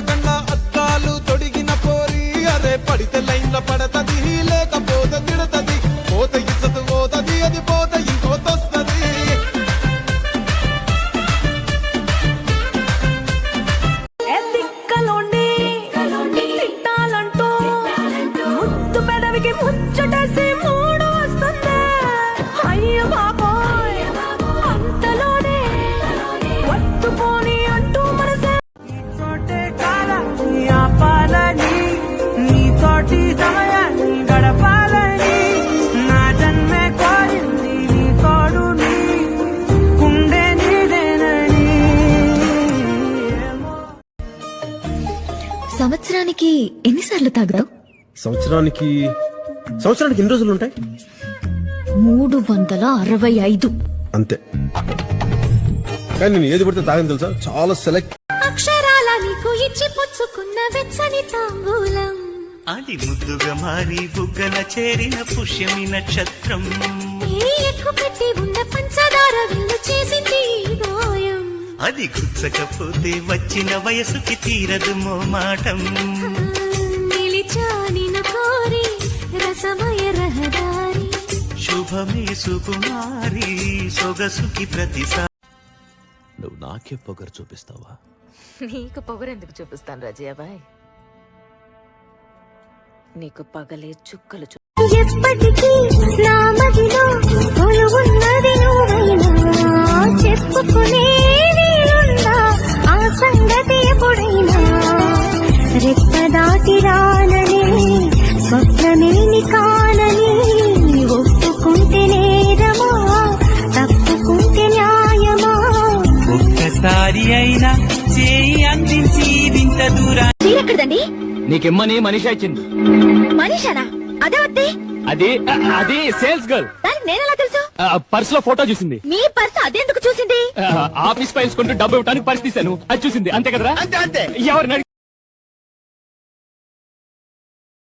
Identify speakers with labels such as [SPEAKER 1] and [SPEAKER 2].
[SPEAKER 1] కన్నా అద్దాలు తొడిగిన పోరి అరే పడితే లైన్ల పడతది లేకపోతే తిడతది పోత ఇచ్చదు పోతది అది పోత ఇంకోతొస్తది
[SPEAKER 2] ముచ్చటేసి మూడు వస్తుంది అయ్యో బాబోయ్ అంతలోనే వత్తుపోని అంటూ మనసే నీతోటే కాదని ఆపాలని నీతోటి సమయాన్ని గడపాలని నా జన్మే కోరింది నీ తోడుని గుండె నీదేనని
[SPEAKER 3] సంవత్సరానికి ఎన్నిసార్లు తాగుతావు?
[SPEAKER 4] సంవత్సరానికి ఎన్ని రోజులు ఉంటాయి?
[SPEAKER 3] 365.
[SPEAKER 4] అంతే. కానీ నేను ఏది పడితే తాగని తెలుసా, చాలా సెలెక్ట్.
[SPEAKER 3] అక్షరాల నీకు ఇచ్చి పుచ్చుకున్న వెచ్చని తాంబూలం
[SPEAKER 5] అది ముద్దుగా మారి బుగ్గన చేరిన పుష్యమి నక్షత్రం
[SPEAKER 3] ఎక్కువ పెట్టి ఉన్న పంచదార విల్లు చేసింది ఈ గాయం.
[SPEAKER 5] అది గుచ్చకపోతే వచ్చిన వయసుకి తీరదు మోమాటం
[SPEAKER 3] నిలిచానిన కోరి రసమయ రహదారి
[SPEAKER 5] శుభమే సుకుమారి సొగసుకి ప్రతిసా.
[SPEAKER 6] నువ్వు నాకే పొగరు చూపిస్తావా?
[SPEAKER 7] నీకు పొగరెందుకు చూపిస్తాను రాజయ్యబాయ్, నీకు పగలే చుక్కలు
[SPEAKER 3] ఎప్పటికీ నా మదిలో కొలువున్నది నువ్వైనా చెప్పుకునే వీలుందా ఆ సంగతి ఎప్పుడైనా రెప్ప దాటి రానని స్వప్నమేని కానని ఒప్పుకుంటే నేరమా తప్పుకుంటే న్యాయమా
[SPEAKER 5] ఒక్కసారి అయినా చేయి అందించి ఇంత దూరా.
[SPEAKER 3] మీరెక్కడదండి?
[SPEAKER 8] నీకిమ్మని మనీషా ఇచ్చింది.
[SPEAKER 3] మనీషానా? అదే వద్దే.
[SPEAKER 8] అది సేల్స్ గర్ల్.
[SPEAKER 3] దానికి నేనెలా తెలుసు?
[SPEAKER 8] పర్స్ లో ఫోటో చూసింది.
[SPEAKER 3] మీ పర్స్ అదెందుకు చూసింది?
[SPEAKER 8] ఆఫీస్ ఫైల్స్ కొంటూ డబ్బు ఇవ్వడానికి పర్స్ తీశాను, అది చూసింది. అంతే కదరా?
[SPEAKER 1] అంతే
[SPEAKER 8] ఎవరిని